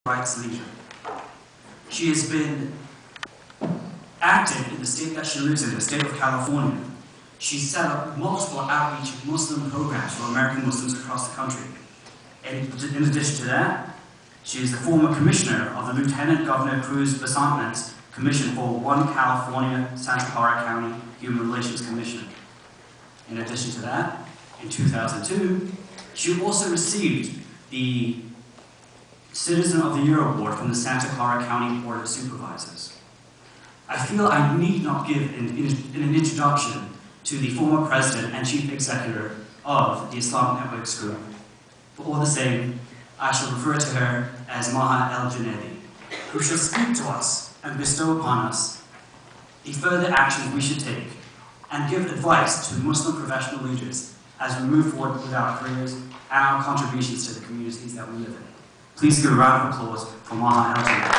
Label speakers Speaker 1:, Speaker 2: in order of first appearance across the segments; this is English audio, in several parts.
Speaker 1: rights leader. She has been active in the state that she lives in, the state of California. She's set up multiple outreach Muslim programs for American Muslims across the country. And in addition to that, she is the former commissioner of the Lieutenant Governor Cruz Basantman's Commission for One California, Santa Clara County Human Relations Commission. In addition to that, in 2002, she also received the Citizen of the Year Award from the Santa Clara County Board of Supervisors. I feel I need not give an introduction to the former president and chief executive of the Islamic Networks Group. But all the same, I shall refer to her as Maha El-Junaidi, who shall speak to us and bestow upon us the further actions we should take and give advice to Muslim professional leaders as we move forward with our careers and our contributions to the communities that we live in. Please give a round of applause for Maha El-Junaidi.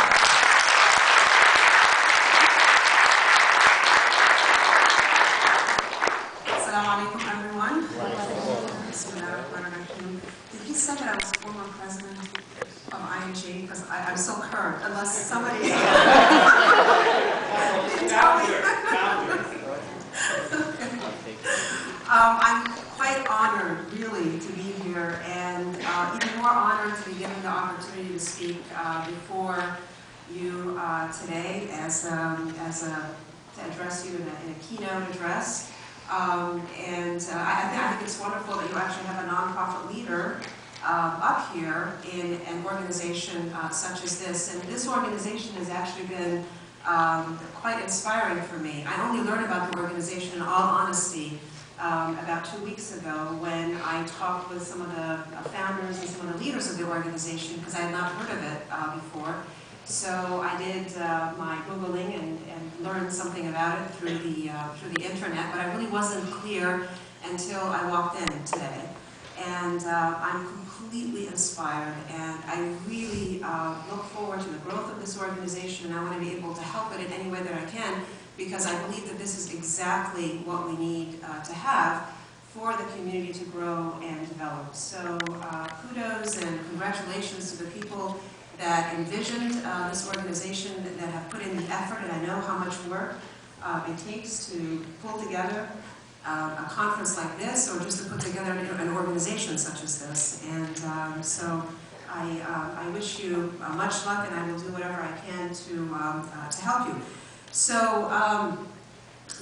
Speaker 2: Assalamu alaikum, everyone. Did he say that I was former president of ING? Because I'm so current, unless somebody didn't tell me. I'm quite honored, really, to be here, and even more honored to be given the opportunity to speak before you today to address you in a keynote address. I think it's wonderful that you actually have a nonprofit leader up here in an organization such as this. And this organization has actually been quite inspiring for me. I only learned about the organization, in all honesty, about 2 weeks ago when I talked with some of the founders and some of the leaders of the organization, because I had not heard of it before. So I did my Googling and learned something about it through the internet, but I really wasn't clear until I walked in today. And I'm completely inspired, and I really look forward to the growth of this organization, and I want to be able to help it in any way that I can, because I believe that this is exactly what we need to have for the community to grow and develop. So kudos and congratulations to the people that envisioned this organization, that have put in the effort, and I know how much work it takes to pull together a conference like this, or just to put together an organization such as this. And so I wish you much luck, and I will do whatever I can to help you. So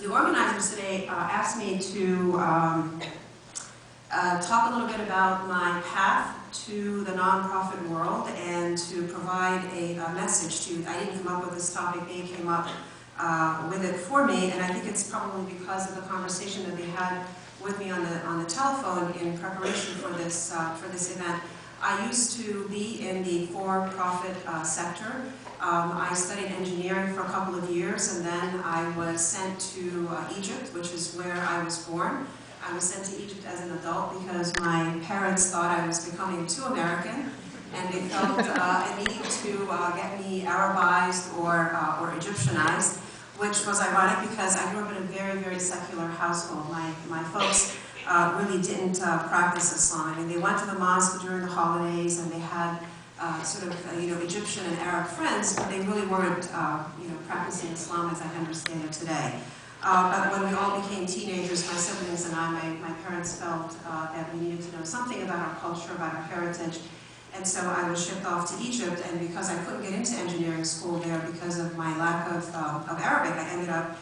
Speaker 2: the organizers today asked me to talk a little bit about my path to the nonprofit world and to provide a message to you. I didn't come up with this topic, they came up with it for me, and I think it's probably because of the conversation that they had with me on the telephone in preparation for this event. I used to be in the for-profit sector. I studied engineering for a couple of years, and then I was sent to Egypt, which is where I was born. I was sent to Egypt as an adult because my parents thought I was becoming too American, and they felt a need to get me Arabized or Egyptianized, which was ironic because I grew up in a very, very secular household. My folks really didn't practice Islam. I mean, they went to the mosque during the holidays, and they had sort of Egyptian and Arab friends, but they really weren't practicing Islam as I understand it today. But when we all became teenagers, my siblings and I, my parents felt that we needed to know something about our culture, about our heritage. And so I was shipped off to Egypt, and because I couldn't get into engineering school there because of my lack of Arabic, I ended up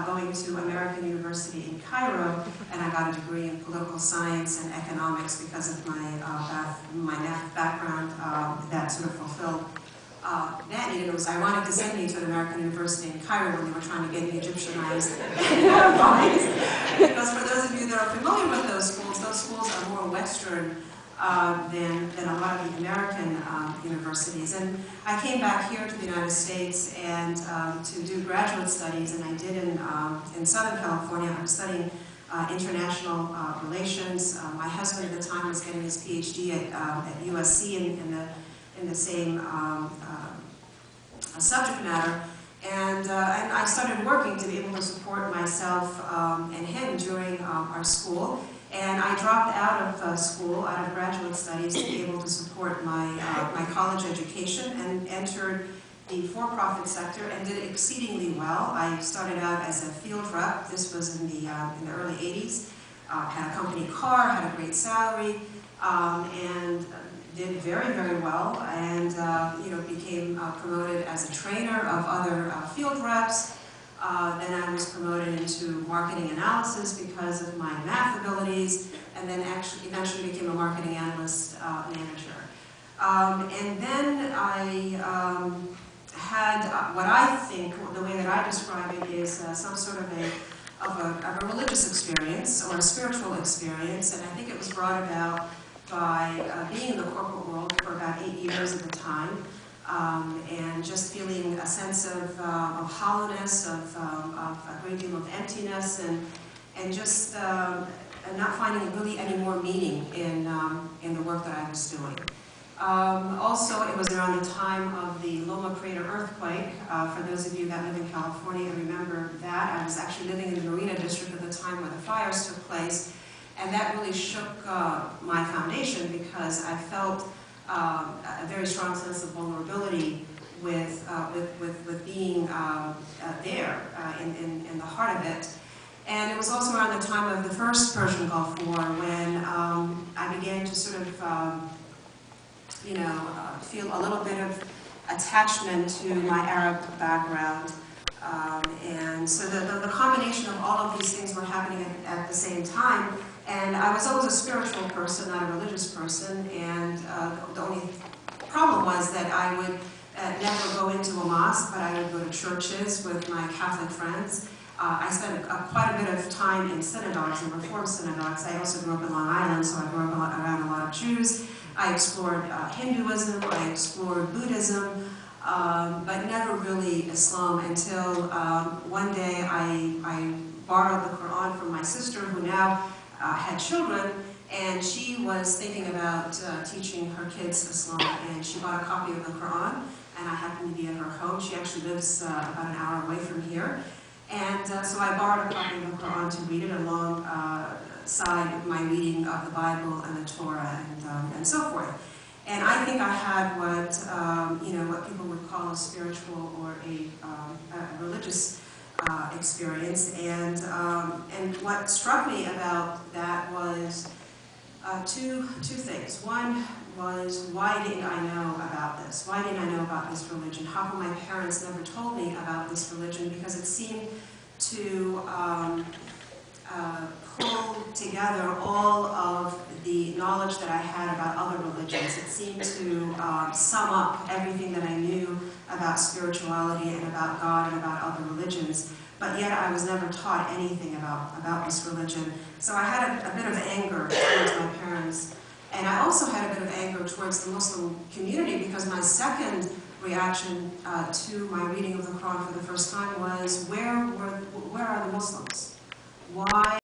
Speaker 2: going to American University in Cairo, and I got a degree in political science and economics because of my math background that sort of fulfilled that need. It was ironic to send me to an American university in Cairo when they were trying to get me Egyptianized. Because for those of you that are familiar with those schools are more Western than a lot of the American universities. And I came back here to the United States and to do graduate studies, and I did in Southern California. I was studying international relations. My husband at the time was getting his PhD at USC in the same subject matter, and I started working to be able to support myself and him during our school. And I dropped out of school, out of graduate studies, to be able to support my college education. And entered the for-profit sector and did exceedingly well. I started out as a field rep. This was in the early 80s. Had a company car, had a great salary, and did very, very well, and became promoted as a trainer of other field reps. Then I was promoted into marketing analysis because of my math abilities, and then eventually became a marketing analyst manager. And then I had what I think, the way that I describe it, is some sort of a religious experience or a spiritual experience, and I think it was brought about by being in the corporate world for about 8 years at the time, and just feeling a sense of hollowness, of a great deal of emptiness, and just not finding really any more meaning in the work that I was doing. Also, it was around the time of the Loma Prieta earthquake. For those of you that live in California, remember that. I was actually living in the Marina District at the time where the fires took place, and that really shook my foundation because I felt a very strong sense of vulnerability with being there in the heart of it. And it was also around the time of the first Persian Gulf War when I began to sort of feel a little bit of attachment to my Arab background. And so the combination of all of these things were happening at the same time. And I was always a spiritual person, not a religious person. And the only problem was that I would never go into a mosque, but I would go to churches with my Catholic friends. I spent quite a bit of time in synagogues and Reform synagogues. I also grew up in Long Island, so I grew up around a lot of Jews. I explored Hinduism, I explored Buddhism, but never really Islam until one day I borrowed the Quran from my sister, who now had children, and she was thinking about teaching her kids Islam, and she bought a copy of the Quran, and I happened to be at her home. She actually lives about an hour away from here, and so I borrowed a copy of the Quran to read it alongside my reading of the Bible and the Torah and so forth. And I think I had what people would call a spiritual or a religious experience. And what struck me about that was two things. One was, why didn't I know about this? Why didn't I know about this religion? How come my parents never told me about this religion? Because it seemed to pull together all of the knowledge that I had about other religions. It seemed to sum up everything that I knew about spirituality and about God and about other religions. But yet I was never taught anything about this religion. So I had a bit of anger towards my parents. And I also had a bit of anger towards the Muslim community because my second reaction to my reading of the Quran for the first time was, where are the Muslims? Why